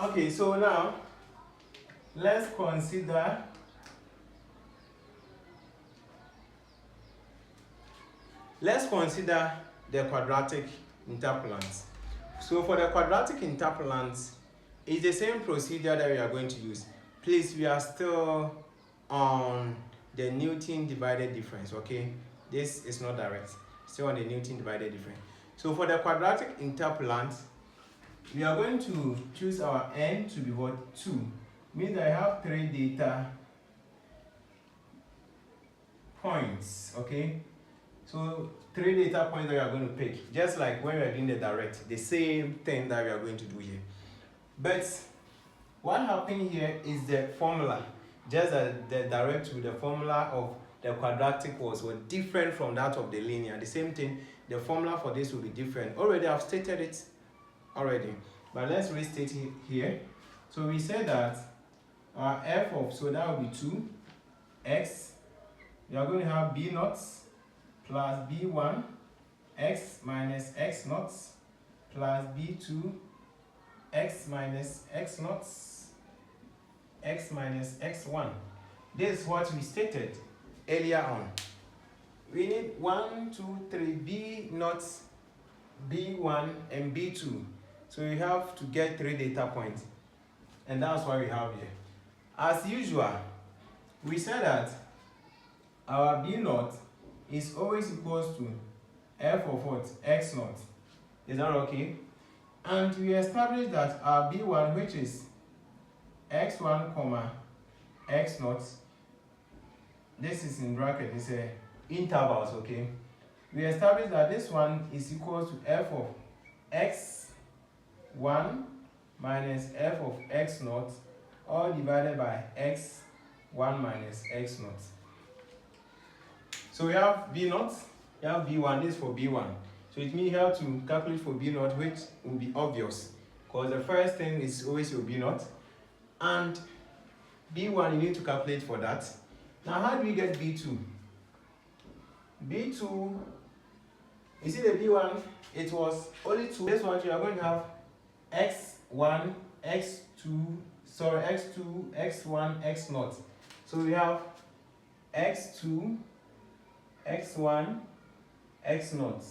Okay, so now let's consider the quadratic interpolants. So for the quadratic interpolants, it's the same procedure that we are going to use. Please, we are still on the Newton divided difference, okay? This is not direct, still on the Newton divided difference. So for the quadratic interpolant, we are going to choose our n to be what? 2. Means I have 3 data points, okay? So 3 data points that we are going to pick, just like when we are doing the direct, the same thing that we are going to do here. But what happened here is the formula. Just that the direct with the formula of the quadratic was different from that of the linear. The same thing, the formula for this will be different. Already I've stated it already, but let's restate it here. So we said that our f of, so that will be 2x. We are going to have b naught plus b1 x minus x naught plus b2 x minus x naught x minus x1. This is what we stated earlier on. We need 1, 2, 3 b naught, b1 and b2. So we have to get 3 data points, and that's what we have here. As usual, we said that our b naught is always equals to f of what? X naught. Is that okay? And we established that our b1, which is x1 comma x naught, this is in bracket, it's a intervals, okay? We established that this one is equal to f of x1 minus f of x naught, all divided by x1 minus x naught. So we have b naught, we have b1, this is for b1. So it means you have to calculate for b naught, which will be obvious, because the first thing is always your b naught. And b1, you need to calculate for that. Now, how do we get b2? b2, you see the b1, it was only 2. This one, you are going to have x1, x2, sorry, x2, x1, x naught. So we have x2, x1, x naught.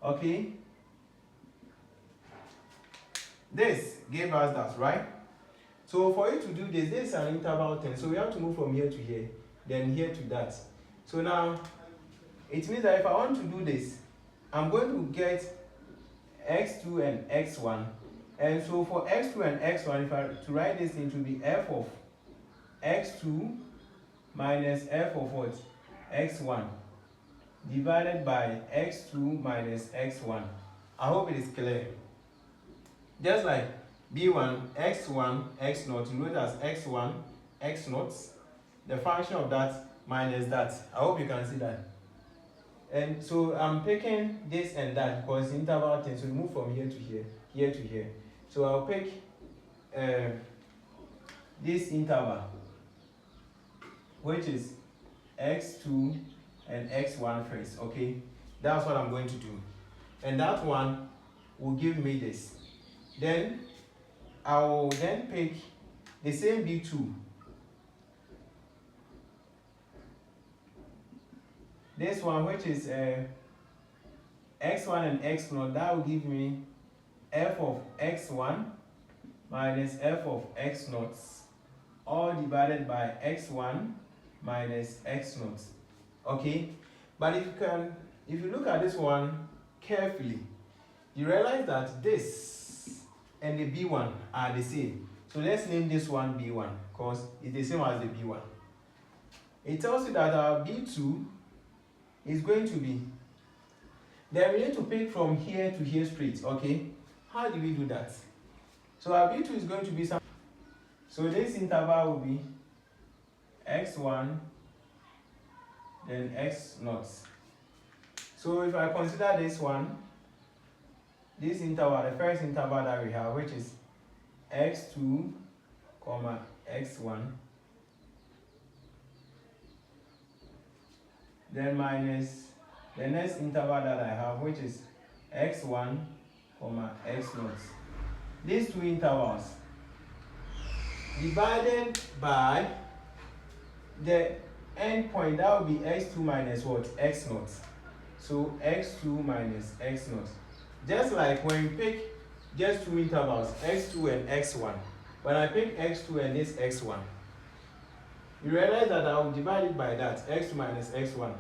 Okay? This gave us that, right? So for you to do this, this is an interval thing. So we have to move from here to here, then here to that. So now, it means that if I want to do this, I'm going to get x2 and x1. And so for x2 and x1, if I to write this, it will be f of x2 minus f of what? X1 divided by x2 minus x1. I hope it is clear. Just like b1, x1, x naught, you know it as x1, x naught, the function of that minus that. I hope you can see that. And so I'm picking this and that because it's interval thing, so we move from here to here, here to here. So I'll pick this interval, which is x2 and x1 first, okay? That's what I'm going to do. And that one will give me this. Then I will then pick the same b2. This one, which is x1 and x0, that will give me f of x1 minus f of x0, all divided by x1 minus x0. Okay? But if you look at this one carefully, you realize that this and the b1 are the same. So let's name this one b1 because it's the same as the b1. It tells you that our b2 is going to be, then we need to pick from here to here straight, okay? How do we do that? So our b2 is going to be some, so this interval will be x1, then x0. So if I consider this one, this interval, the first interval that we have, which is x2, comma x1, then minus the next interval that I have, which is x1, comma x0. These two intervals, divided by the end point, that will be x2 minus what? X naught. So x2 minus x naught. Just like when you pick just two intervals, x2 and x1. When I pick x2 and this x1, you realize that I will divide it by that, x2 minus x1.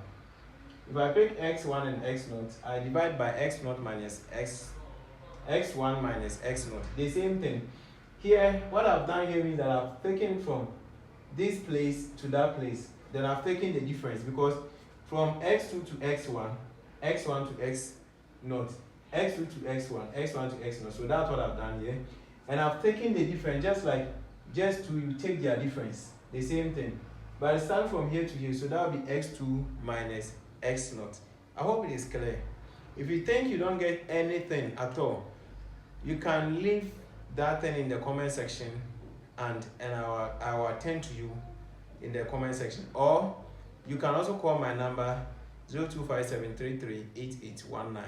If I pick x1 and x0, I divide by x0 minus x1 minus x0. The same thing. Here, what I've done here is that I've taken from this place to that place. Then I've taken the difference because from x2 to x1, x1 to x0, x2 to x1, x1 to x0. So that's what I've done here. And I've taken the difference just to take their difference. The same thing. But I start from here to here, so that will be x2 minus x0. I hope it is clear. If you think you don't get anything at all, you can leave that thing in the comment section and I will attend to you in the comment section. Or you can also call my number 0257338819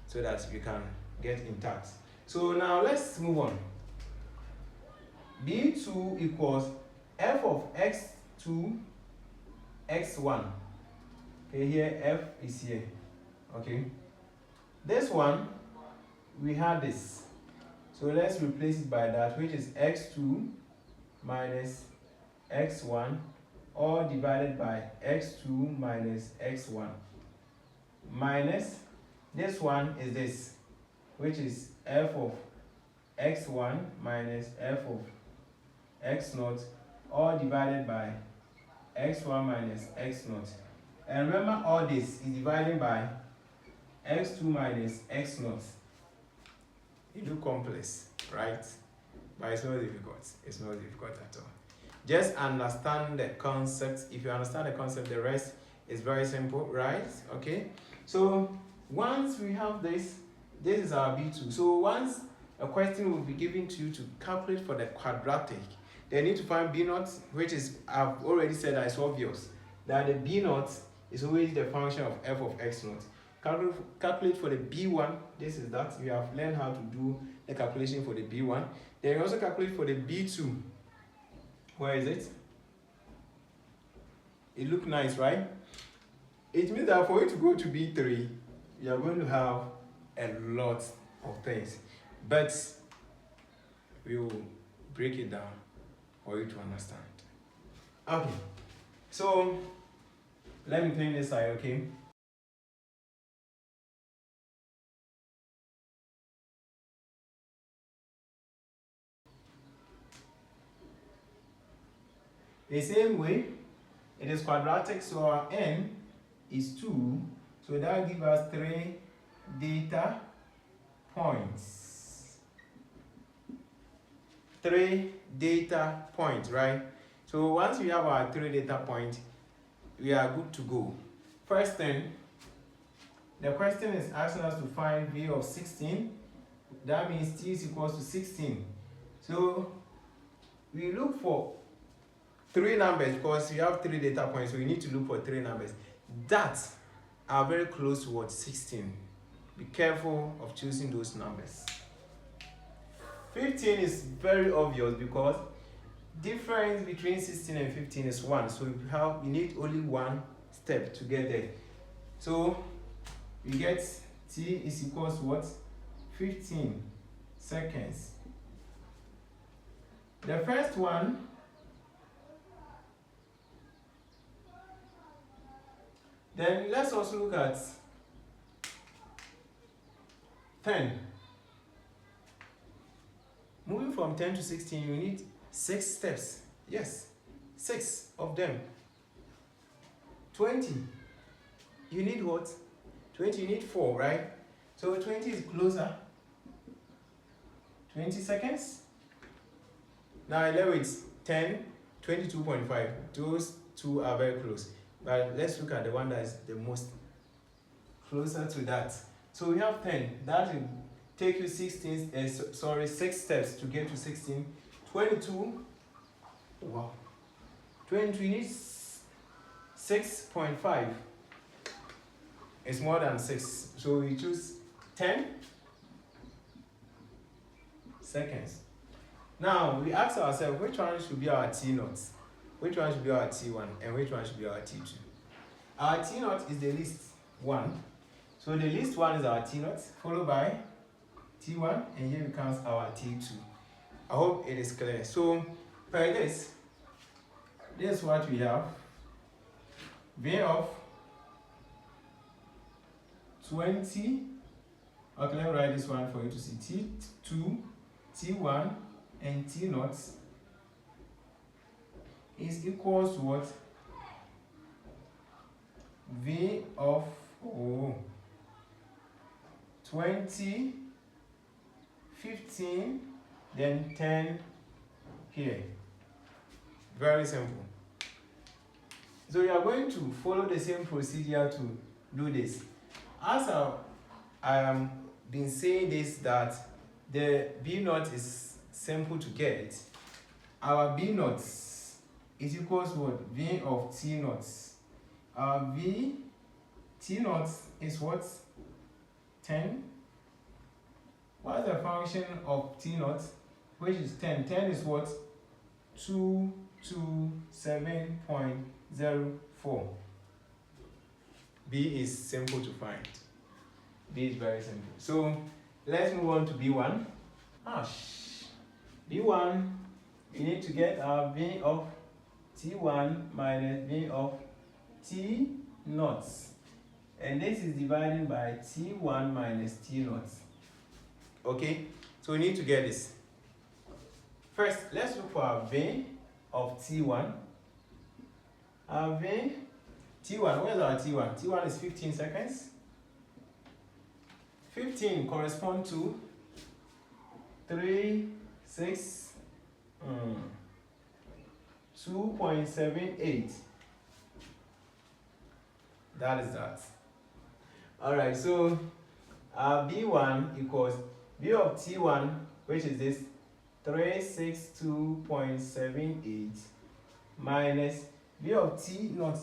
so that you can get in touch. So now let's move on. B2 equals f of x2 x1. Okay, here f is here. Okay, this one we have this, so let's replace it by that, which is x2 minus x1 all divided by x2 minus x1 minus this one is this, which is f of x1 minus f of x0 all divided by x1 minus x0. And remember, all this is divided by x2 minus x0. It looks complex, right? But it's not difficult. It's not difficult at all. Just understand the concept. If you understand the concept, the rest is very simple, right? Okay. So once we have this is our B2. So once a question will be given to you to calculate for the quadratic, they need to find B0, which is, I've already said that it's obvious, that the B0 is always the function of f of x0. Calculate for the B1, this is that. You have learned how to do the calculation for the B1. Then you also calculate for the B2. Where is it? It looks nice, right? It means that for you to go to B3, you are going to have a lot of things. But we will break it down for you to understand. Okay, so let me clean this side, okay? The same way, it is quadratic, so our n is 2, so that will give us 3 data points. 3 data points, right? So once we have our 3 data points, we are good to go. First thing, the question is asking us to find v of 16. That means t is equals to 16. So we look for 3 numbers because we have 3 data points, so we need to look for 3 numbers that are very close to what? 16. Be careful of choosing those numbers. 15 is very obvious because difference between 16 and 15 is 1, so you need only 1 step to get there. So we get t is equals to what? 15 seconds. The first one, then let's also look at 10. Moving from 10 to 16, you need 6 steps. Yes, 6 of them. 20, you need what? 20, you need 4, right? So 20 is closer. 20 seconds. Now 11 is 10, 22.5. Those two are very close. But let's look at the one that is the most closer to that. So we have 10. That will take you 6 steps to get to 16. 22. Wow. 22, you need 6.5. It's more than 6. So we choose 10 seconds. Now we ask ourselves which one should be our T naught, which one should be our T1, and which one should be our T2. Our T naught is the least one. So the least one is our T naught, followed by T1, and here becomes our T2. I hope it is clear. So per this is what we have. V of 20. Okay, let me write this one for you to see. T2, T1, and T naught is equals to what? V of 20, 15, then 10 here. Very simple. So you are going to follow the same procedure to do this. As I am been saying this, that the B naught is simple to get. Our B naught is equals to what? V of T naught. Our V T naught is what? 10. What is the function of T naught? Which is 10. 10 is what? 227.04. B is simple to find. B is very simple. So let's move on to B1. B1, we need to get our V of T1 minus V of T naught. And this is divided by T1 minus T naught. Okay, so we need to get this. First, let's look for our V of T1. Our V T1, where's our T1? T1 is 15 seconds. 15 correspond to 2.78. That is that. Alright, so B1 equals V of T1, which is this 362.78 minus V of T naught.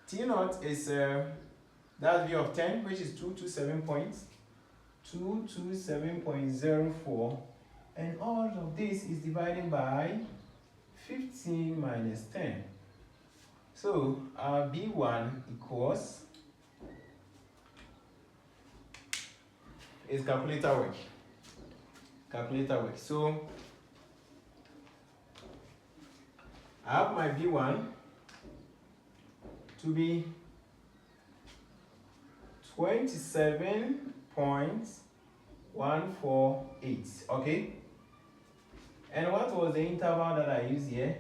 T naught is that's V of 10, which is 227.04, and all of this is divided by 15 minus 10. So our B1 equals is calculator work. So I have my B1 to be 27.148. Okay, and what was the interval that I used here?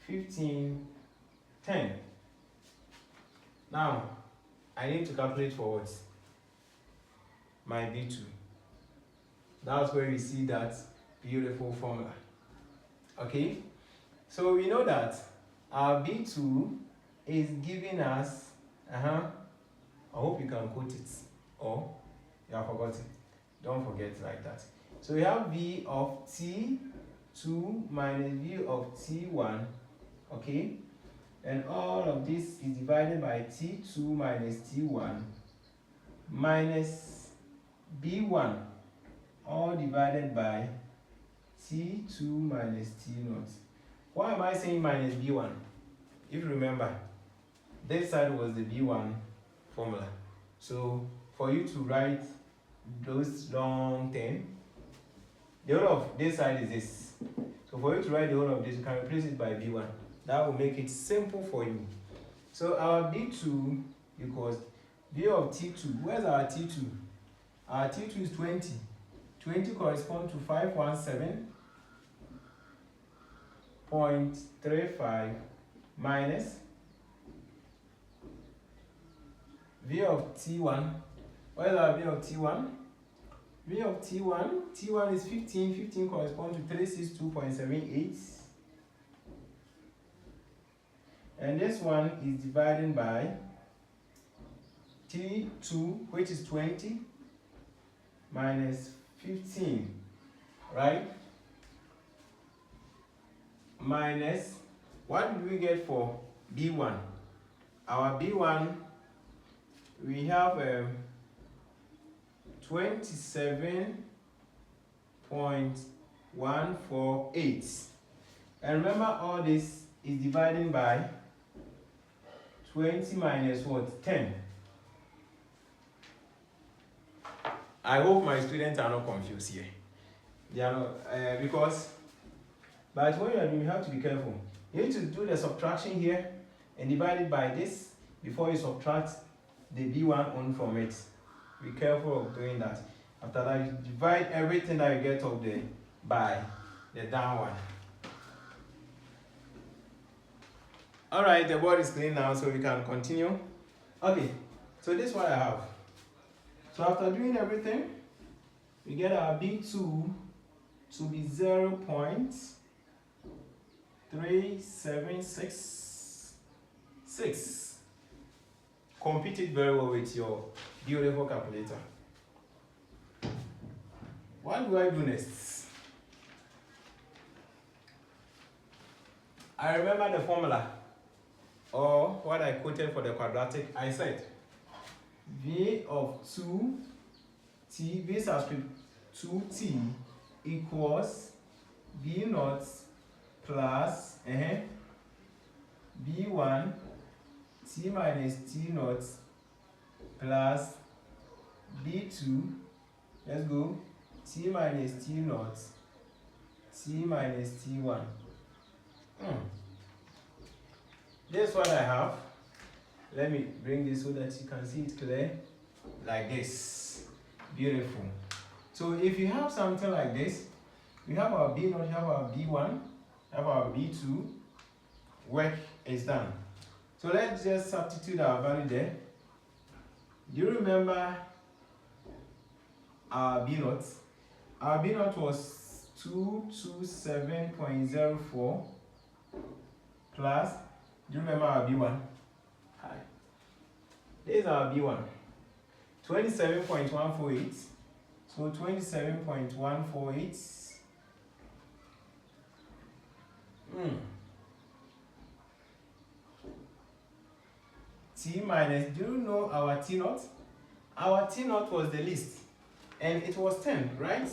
15, 10. Now I need to calculate for what? My B2. That's where you see that beautiful formula. Okay, so we know that our B2 is giving us I hope you can quote it, or you have forgotten. Don't forget like that. So we have V of T2 minus V of T1, okay? And all of this is divided by T2 minus T1 minus B1, all divided by T2 minus T naught. Why am I saying minus B1? If you remember, this side was the B1 formula. So for you to write those long thing, the whole of this side is this. So for you to write the whole of this, you can replace it by B1. That will make it simple for you. So our B2 equals V of T2. Where's our T2? Our T2 is 20. 20 corresponds to 517.35 minus V of T1. What is our V of T1? V of T1 is 15. 15 corresponds to 362.78. And this one is divided by T2, which is 20, minus 15, right? Minus, what did we get for B1? Our B1, we have 27.148. 148. And remember, all this is dividing by 20 minus what? 10. I hope my students are not confused here. They are not, because, but when you are doing, you have to be careful. You need to do the subtraction here and divide it by this before you subtract the B1 on from it. Be careful of doing that. After that, you divide everything that you get of the by the down one. Alright, the board is clean now, so we can continue. Okay, so this is what I have. So after doing everything, we get our B2 to be 0.3766. Compute it very well with your beautiful calculator. What do I do next? I remember the formula, or what I quoted for the quadratic. I said V of 2t, V subscript 2t equals B naught plus B1 t minus t naught plus B2, let's go, t minus t naught t minus t1. This is what I have. Let me bring this so that you can see it clear. Like this. Beautiful. So if you have something like this, we have our B naught, we have our B1, we have our B2, work is done. So let's just substitute our value there. Do you remember our B naught? Our B naught was 227.04 plus, do you remember our B1? Hi. This is our B1. 27.148. So 27.148. T minus, do you know our T naught? Our T naught was the least, and it was 10, right?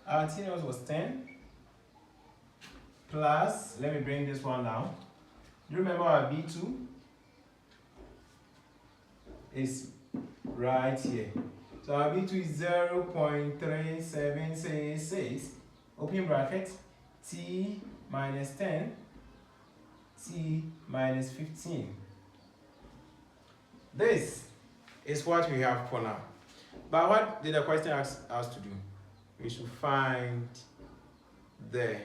Our T naught was 10 plus, let me bring this one down. Do you remember our B2? Is right here. So our B2 is 0.3766, open bracket, T minus 10, T minus 15. This is what we have for now. But what did the question ask us to do? We should find the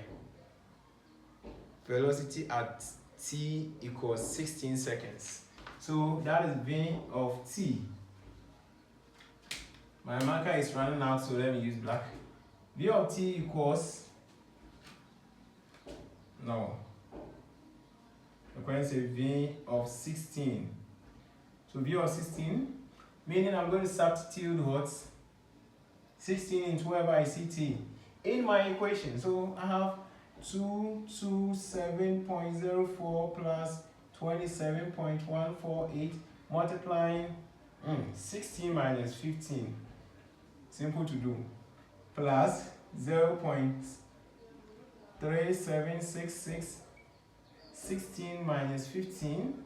velocity at t equals 16 seconds. So that is V of t. My marker is running out, so let me use black. V of t equals, no, the question says V of 16. So V of 16, meaning I'm going to substitute what? 16 into wherever I see t in my equation. So I have 227.04 plus 27.148 multiplying 16 minus 15. Simple to do. Plus 0.3766. 16 minus 15.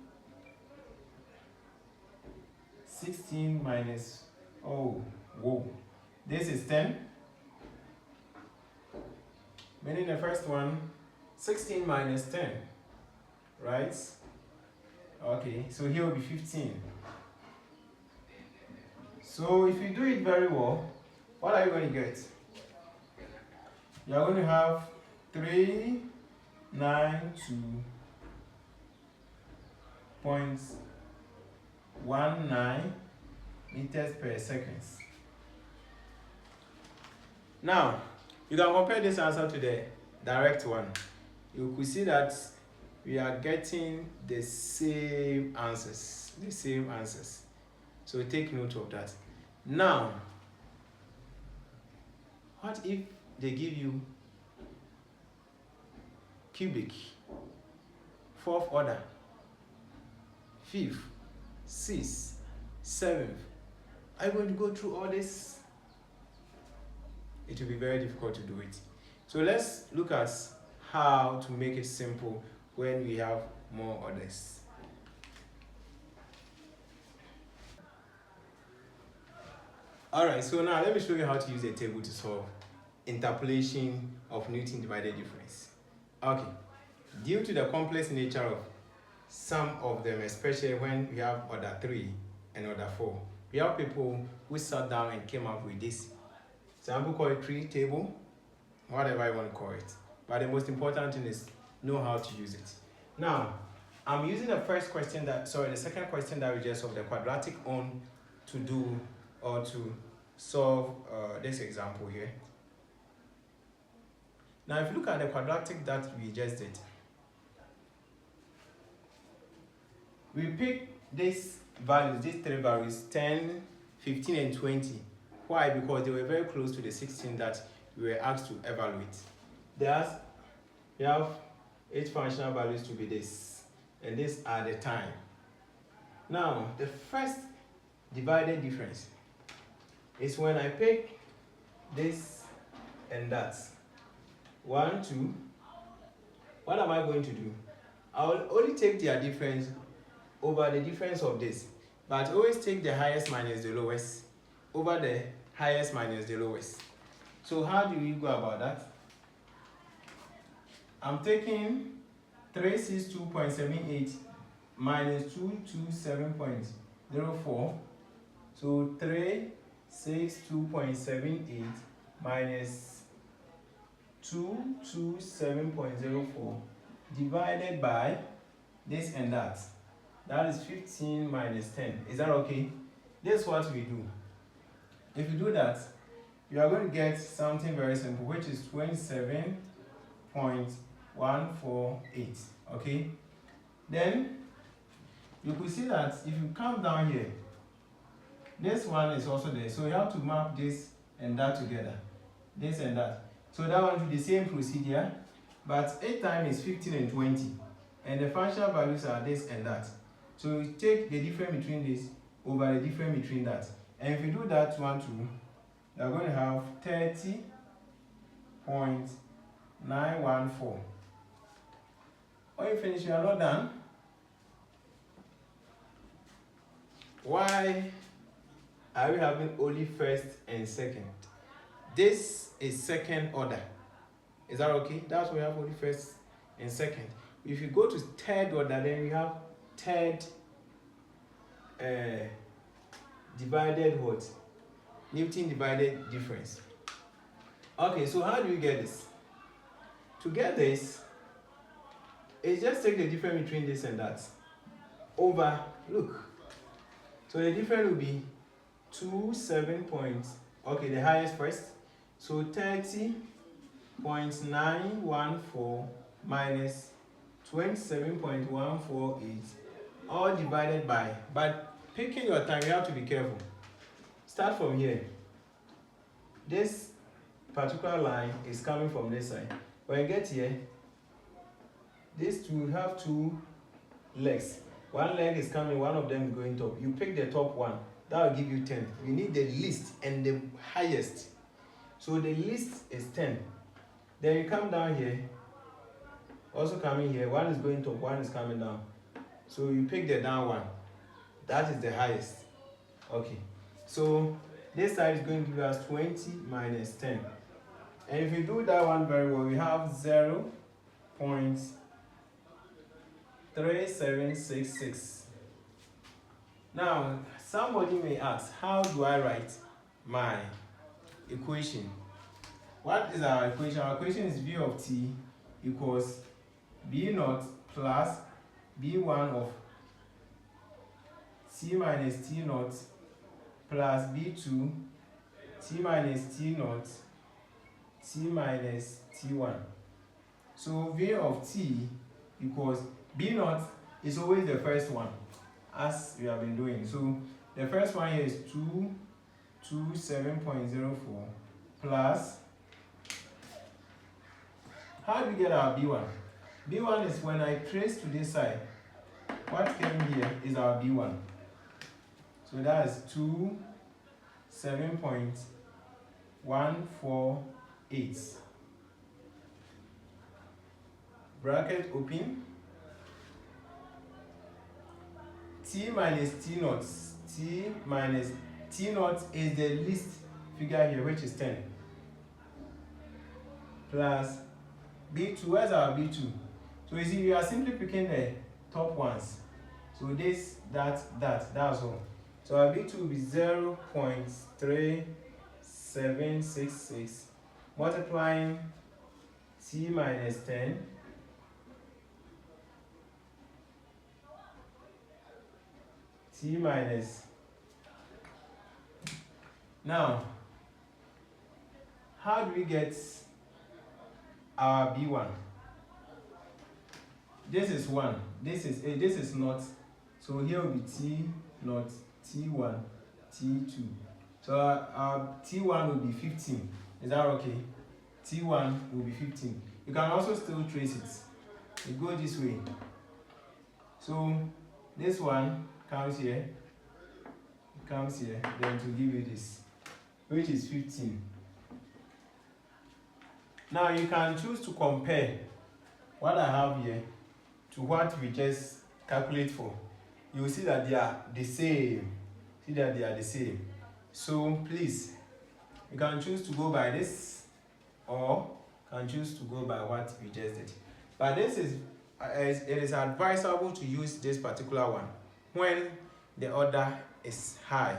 16 minus, oh, whoa. This is 10. Meaning the first one, 16 minus 10, right? Okay, so here will be 15. So if you do it very well, what are you going to get? You are going to have 392.19 meters per second. Now, you can compare this answer to the direct one. You could see that we are getting the same answers. So take note of that. Now, what if they give you cubic, fourth order, fifth, sixth, seventh? Are you going to go through all this? It will be very difficult to do it. So let's look at how to make it simple when we have more orders. Alright, so now let me show you how to use a table to solve interpolation of Newton divided difference. Okay, due to the complex nature of some of them, especially when we have order 3 and order 4, we have people who sat down and came up with this. Some people call it tree table, whatever you want to call it. But the most important thing is know how to use it. Now, I'm using the second question that we just solved, the quadratic on to do or to solve this example here. Now, if you look at the quadratic that we just did, we picked these three values, 10, 15, and 20. Why? Because they were very close to the 16 that we were asked to evaluate. We have 8 functional values to be this, and these are the time. Now, the first divided difference is when I pick this and that. 1, 2. What am I going to do? I will only take their difference over the difference of this, but always take the highest minus the lowest over the highest minus the lowest. So how do we go about that? I'm taking 362.78 minus 227.04. So 362.78 minus 227.04 divided by this and that. That is 15 minus 10. Is that okay? This is what we do. If you do that, you are going to get something very simple, which is 27.148. Okay? Then you could see that if you come down here, this one is also there. So you have to map this and that together. This and that. So that one will be the same procedure, but 8 times is 15 and 20. And the functional values are this and that. So you take the difference between this over the difference between that. And if you do that one too, you are going to have 30.914. When you finish, you are not done. Why are we having only first and second? This is second order. Is that okay? That's why we have only first and second. If you go to third order, then we have third divided what? Newton divided difference. Okay, so how do you get this? To get this, it's just take the difference between this and that over, look. So the difference will be 27 points. Okay, the highest first. So 30.914 minus 27.148, all divided by, but picking your time, you have to be careful. Start from here. This particular line is coming from this side. When you get here, these two have 2 legs. One leg is coming, one of them is going top. You pick the top one, that will give you 10. You need the least and the highest. So the least is 10. Then you come down here, also coming here, one is going top, one is coming down. So you pick the down one. That is the highest. Okay. So this side is going to give us 20 minus 10. And if you do that one very well, we have 0.3766. Now, somebody may ask, how do I write my equation? What is our equation? Our equation is V of t equals B naught plus B1 of t minus t naught plus B2 t minus t naught t minus t1. So V of t equals B naught is always the first one, as we have been doing. So the first one here is 227.04 plus, how do we get our B1? B1 is when I trace to this side, what came here is our B1. So that is 27.148. bracket open, t minus t naught. T minus t naught is the least figure here, which is 10, plus b2. Where's our b2? So you see, we are simply picking the top ones. So this, that's all. So our b2 will be 0.3766 multiplying t minus 10 t minus. Now, how do we get our b1? This is 1, this is not. So here will be t naught, t1, t2. So our t1 will be 15. Is that okay? T1 will be 15. You can also still trace it. You go this way. So this one comes here, then to give you this, which is 15. Now you can choose to compare what I have here to what we just calculate for. You will see that they are the same. So please, you can choose to go by this, or can choose to go by what we just did. But this is, it is advisable to use this particular one when the order is high.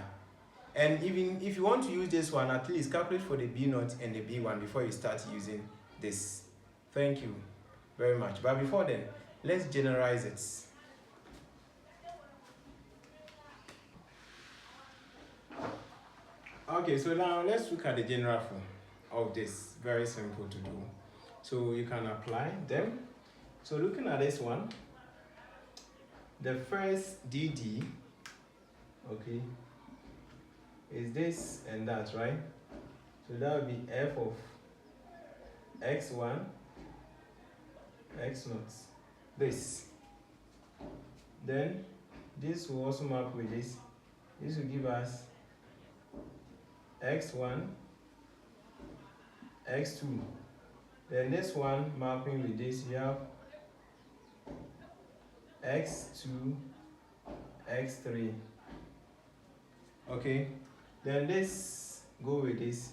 And even if you want to use this one, at least calculate for the b0 and the b1 before you start using this. Thank you very much. But before then, let's generalize it. Okay, so now let's look at the general form of this. Very simple to do. So you can apply them. So looking at this one, the first dd, okay, is this and that, right? So that would be f of x1, x0, this. Then this will also map with this. This will give us x1, x2. Then this one mapping with this, you have x2, x3. Okay. Then this go with this.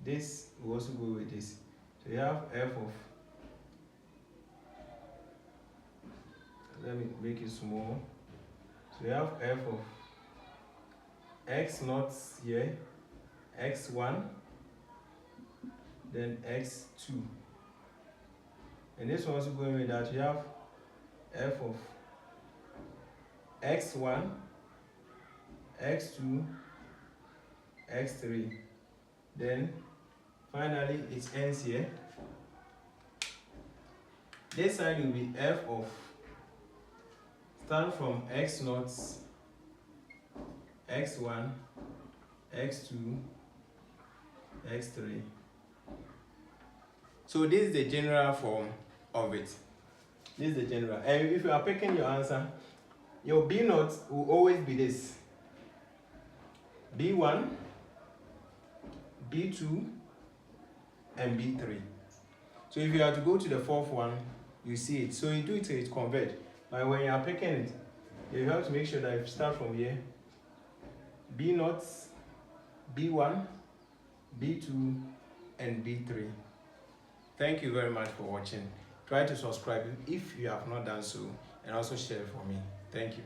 This will also go with this. So you have f of, let me make it small. So you have f of x0 here, x1, then x2. And this one also going with that. You have f of x1, x2, x3. Then finally it ends here. This side will be f of, start from x0, x1, x2, x3. So this is the general form of it. This is the general. And if you are picking your answer, your b0 will always be this: b1, b2, and b3. So if you have to go to the fourth one, you see it. So you do it till it convert. But when you are picking it, you have to make sure that you start from here: b0, b1, b2, and b3. Thank you very much for watching. Try to subscribe if you have not done so, and also share it for me. Thank you.